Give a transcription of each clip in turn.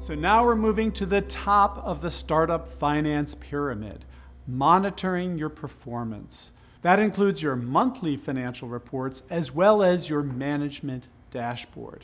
So now we're moving to the top of the startup finance pyramid, monitoring your performance. That includes your monthly financial reports as well as your management dashboard.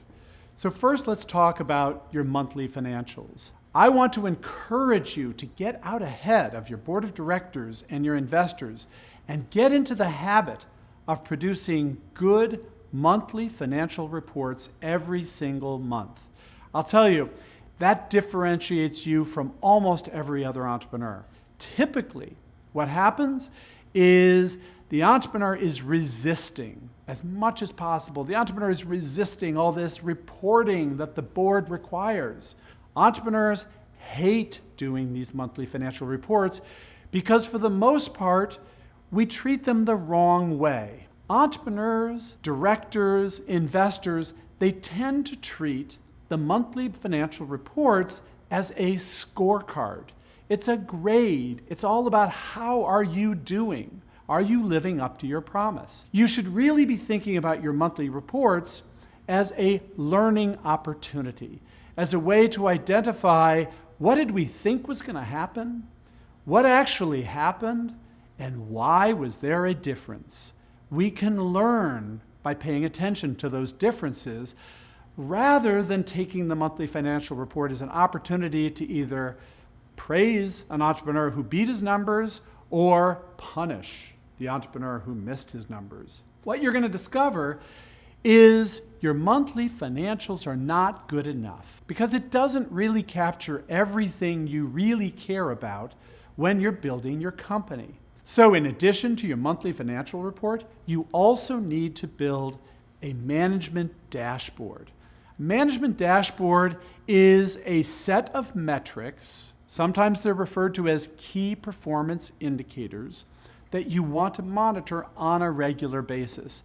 So first, let's talk about your monthly financials. I want to encourage you to get out ahead of your board of directors and your investors and get into the habit of producing good monthly financial reports every single month. I'll tell you, that differentiates you from almost every other entrepreneur. Typically, what happens is the entrepreneur is resisting as much as possible. The entrepreneur is resisting all this reporting that the board requires. Entrepreneurs hate doing these monthly financial reports because for the most part, we treat them the wrong way. Entrepreneurs, directors, investors, they tend to treat the monthly financial reports as a scorecard. It's a grade. It's all about how are you doing? Are you living up to your promise? You should really be thinking about your monthly reports as a learning opportunity, as a way to identify what did we think was going to happen, what actually happened, and why was there a difference? We can learn by paying attention to those differences rather than taking the monthly financial report as an opportunity to either praise an entrepreneur who beat his numbers or punish the entrepreneur who missed his numbers. What you're going to discover is your monthly financials are not good enough because it doesn't really capture everything you really care about when you're building your company. So in addition to your monthly financial report, you also need to build a management dashboard. Management dashboard is a set of metrics, sometimes they're referred to as key performance indicators, that you want to monitor on a regular basis.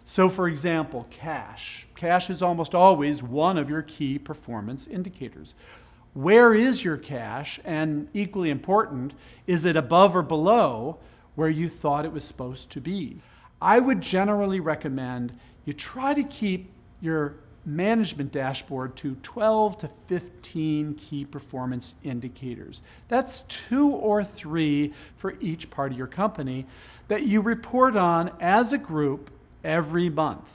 So for example, cash. Cash is almost always one of your key performance indicators. Where is your cash? And equally important, is it above or below where you thought it was supposed to be? I would generally recommend you try to keep your management dashboard to 12 to 15 key performance indicators. That's 2 or 3 for each part of your company that you report on as a group every month.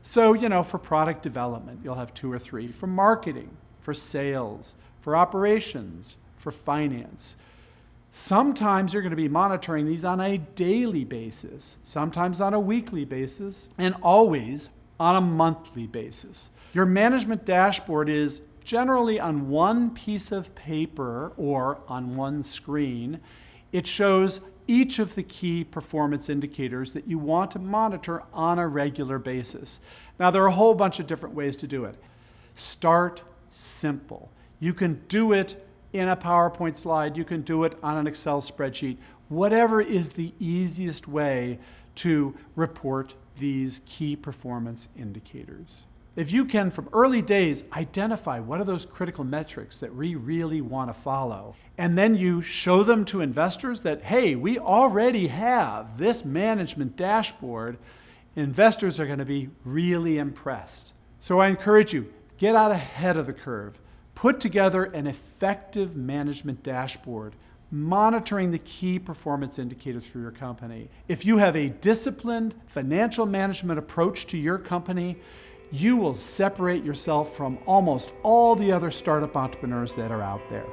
So, for product development, you'll have 2 or 3. For marketing, for sales, for operations, for finance. Sometimes you're going to be monitoring these on a daily basis, sometimes on a weekly basis, and always on a monthly basis. Your management dashboard is generally on one piece of paper or on one screen. It shows each of the key performance indicators that you want to monitor on a regular basis. Now, there are a whole bunch of different ways to do it. Start simple. You can do it in a PowerPoint slide. You can do it on an Excel spreadsheet. Whatever is the easiest way to report these key performance indicators. If you can, from early days, identify what are those critical metrics that we really want to follow, and then you show them to investors that, hey, we already have this management dashboard, investors are going to be really impressed. So I encourage you, get out ahead of the curve. Put together an effective management dashboard, monitoring the key performance indicators for your company. If you have a disciplined financial management approach to your company, you will separate yourself from almost all the other startup entrepreneurs that are out there.